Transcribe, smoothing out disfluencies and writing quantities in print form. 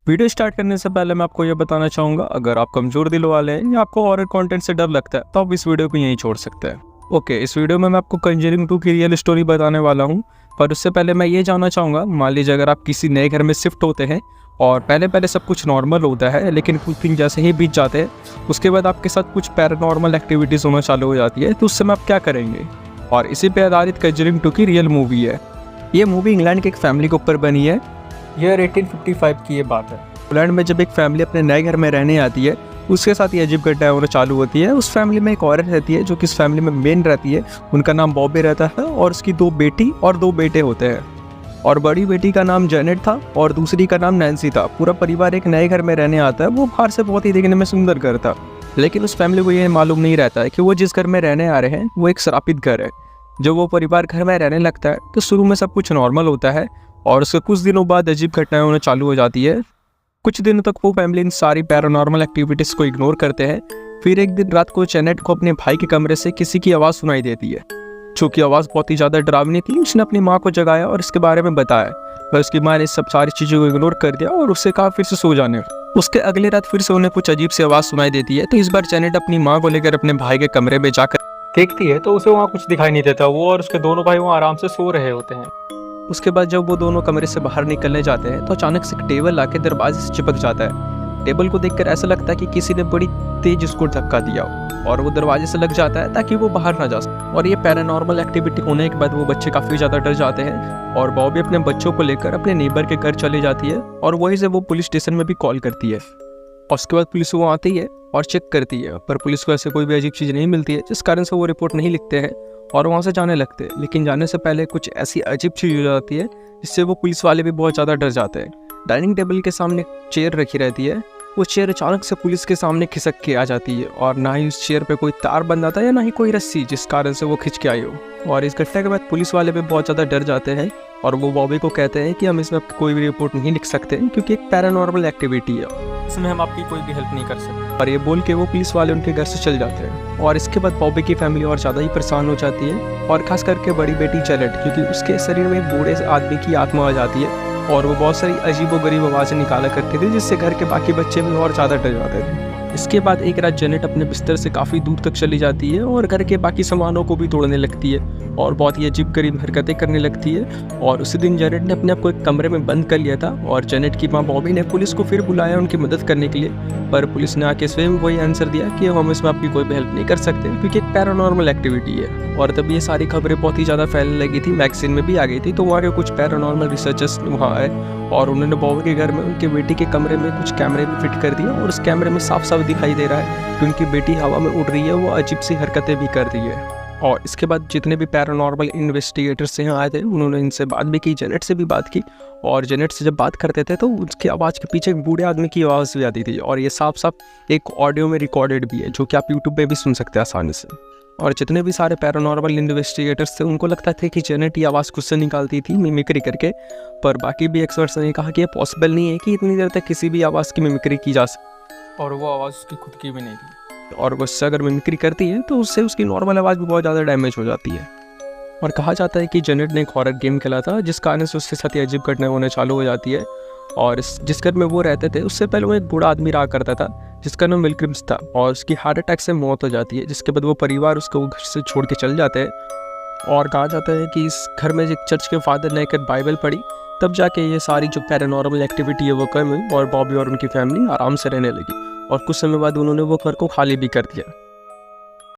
Video start करने से पहले मैं आपको ये बताना चाहूँगा, अगर आप कमज़ोर दिल वाले हैं या आपको हॉरर कंटेंट से डर लगता है तो आप इस वीडियो को यहीं छोड़ सकते हैं। ओके, इस वीडियो में मैं आपको कंजरिंग 2 की रियल स्टोरी बताने वाला हूँ, पर उससे पहले मैं ये जानना चाहूँगा, मान लीजिए अगर आप किसी नए घर में शिफ्ट होते हैं और पहले सब कुछ नॉर्मल होता है, लेकिन कुछ दिन जैसे ही बीत जाते हैं उसके बाद आपके साथ कुछ पैरानॉर्मल एक्टिविटीज़ होना चालू हो जाती है, तो उस समय आप क्या करेंगे। और इसी पे आधारित कंजरिंग 2 की रियल मूवी है। ये मूवी इंग्लैंड के एक फैमिली के ऊपर बनी है। ईयर 1855 की ये बात है। इंग्लैंड में जब एक फैमिली अपने नए घर में रहने आती है, उसके साथ ये अजीब घटनाएं होना चालू होती है। उस फैमिली में एक औरत रहती है जो कि इस फैमिली में मेन रहती है। उनका नाम बॉबी रहता है और उसकी 2 बेटी और 2 बेटे होते हैं। और बड़ी बेटी का नाम जेनेट था और दूसरी का नाम नैन्सी था। पूरा परिवार एक नए घर में रहने आता है। वो बाहर से बहुत ही देखने में सुंदर घर था, लेकिन उस फैमिली को ये मालूम नहीं रहता है कि वो जिस घर में रहने आ रहे हैं वो एक श्रापित घर है। जब वो परिवार घर में रहने लगता है तो शुरू में सब कुछ नॉर्मल होता है और उसके कुछ दिनों बाद अजीब घटनाएं होना चालू हो जाती है। कुछ दिनों तक वो फैमिली इन सारी पैरानॉर्मल एक्टिविटीज़ को इग्नोर करते हैं। फिर एक दिन रात को जेनेट को अपने भाई के कमरे से किसी की आवाज़ सुनाई देती है, जो कि आवाज़ बहुत ही ज़्यादा डरावनी थी। उसने अपनी माँ को जगाया और इसके बारे में बताया, पर उसकी माँ ने सब सारी चीज़ों को इग्नोर कर दिया और उससे कहा फिर से सो जाने। उसके अगले रात फिर से उन्हें कुछ अजीब सी आवाज़ सुनाई देती है, तो इस बार जेनेट अपनी माँ को लेकर अपने भाई के कमरे में जाकर देखती है तो उसे वहाँ कुछ दिखाई नहीं देता। वो और उसके दोनों भाई वहाँ आराम से सो रहे होते हैं। उसके बाद जब वो दोनों कमरे से बाहर निकलने जाते हैं तो अचानक से एक टेबल आके दरवाजे से चिपक जाता है। टेबल को देखकर ऐसा लगता है कि किसी ने बड़ी तेज उसको धक्का दिया और वो दरवाजे से लग जाता है ताकि वो बाहर ना जा सके। और ये पैरानॉर्मल एक्टिविटी होने के बाद वो बच्चे काफ़ी ज़्यादा डर जाते हैं और बॉबी अपने बच्चों को लेकर अपने नेबर के घर चली जाती है और वहीं से वो पुलिस स्टेशन में भी कॉल करती है। और उसके बाद पुलिस वो आती है और चेक करती है, पर पुलिस को ऐसे कोई भी अजीब चीज़ नहीं मिलती है, जिस कारण से वो रिपोर्ट नहीं लिखते हैं और वहाँ से जाने लगते हैं। लेकिन जाने से पहले कुछ ऐसी अजीब चीज़ हो जाती है जिससे वो पुलिस वाले भी बहुत ज़्यादा डर जाते हैं। डाइनिंग टेबल के सामने एक चेयर रखी रहती है। वो चेयर अचानक से पुलिस के सामने खिसक के आ जाती है और ना ही उस चेयर पे कोई तार बंधा था या ना ही कोई रस्सी, जिस कारण से वो खिंच के आई हो। और इस घटना के बाद पुलिस वाले भी बहुत ज़्यादा डर जाते हैं और वो बॉबी को कहते हैं कि हम इसमें कोई भी रिपोर्ट नहीं लिख सकते क्योंकि एक पैरानॉर्मल एक्टिविटी है, इसमें हम आपकी कोई भी हेल्प नहीं कर सकते। और ये बोल के वो पुलिस वाले उनके घर से चल जाते हैं। और इसके बाद बॉबी की फैमिली और ज़्यादा ही परेशान हो जाती है, और खास करके बड़ी बेटी जेनेट, क्योंकि उसके शरीर में एक बूढ़े आदमी की आत्मा आ जाती है और वो बहुत सारी अजीबोगरीब आवाज़ें निकाला करती थी, जिससे घर के बाकी बच्चे भी और ज़्यादा डर जाते थे। इसके बाद एक रात जेनेट अपने बिस्तर से काफ़ी दूर तक चली जाती है और घर के बाकी सामानों को भी तोड़ने लगती है और बहुत ही अजीब गरीब हरकतें करने लगती है। और उसी दिन जेनेट ने अपने आप को एक कमरे में बंद कर लिया था और जेनेट की माँ बॉबी ने पुलिस को फिर बुलाया उनकी मदद करने के लिए, पर पुलिस ने आके स्वयं वही आंसर दिया कि हम इसमें आपकी कोई भी हेल्प नहीं कर सकते क्योंकि एक पैरानॉर्मल एक्टिविटी है। और तब ये सारी खबरें बहुत ही ज़्यादा फैलने लगी थी, मैगजीन में भी आ गई थी। तो वहाँ के कुछ पैरानॉर्मल रिसर्चर्स वहाँ आए और उन्होंने बॉबी के घर में उनके बेटी के कमरे में कुछ कैमरे भी फिट कर दिए और उस कैमरे में साफ साफ दिखाई दे रहा है कि उनकी बेटी हवा में उड़ रही है, वो अजीब सी हरकतें भी कर रही है। और इसके बाद जितने भी पैरानॉर्मल इन्वेस्टिगेटर्स यहाँ आए थे उन्होंने इनसे बात भी की, जेनेट से भी बात की। और जेनेट से जब बात करते थे तो उसकी आवाज़ के पीछे एक बूढ़े आदमी की आवाज़ भी आती थी और ये साफ साफ एक ऑडियो में रिकॉर्डेड भी है, जो कि आप यूट्यूब पे भी सुन सकते हैं आसानी से। और जितने भी सारे पैरानॉर्मल इन्वेस्टिगेटर्स थे उनको लगता था कि जेनेट ये आवाज़ खुद से निकालती थी मिमिक्री करके, पर बाकी भी एक्सपर्ट्स ने कहा कि ये पॉसिबल नहीं है कि इतनी देर तक किसी भी आवाज़ की मिमिक्री की जा सके, और वो आवाज़ उसकी खुद की भी नहीं थी। और उससे अगर मिमिक्री करती है तो उससे उसकी नॉर्मल आवाज़ भी बहुत ज़्यादा डैमेज हो जाती है। और कहा जाता है कि जेनेट ने एक हॉरर गेम खेला था जिस कारण से उसके साथ ये अजीब घटनाएं होने चालू हो जाती है। और जिस घर में वो रहते थे उससे पहले वो एक बूढ़ा आदमी रहा करता था जिसका नाम विल्किम्स था, और उसकी हार्ट अटैक से मौत हो जाती है, जिसके बाद वो परिवार उसको घर से छोड़ के चल जाते हैं। और कहा जाता है कि इस घर में एक चर्च के फादर ने एक बाइबल पढ़ी, तब जाके ये सारी जो पैरानॉर्मल एक्टिविटी है वो कम हुई और बॉबी और उनकी फैमिली आराम से रहने लगी। और कुछ समय बाद उन्होंने वो घर को खाली भी कर दिया।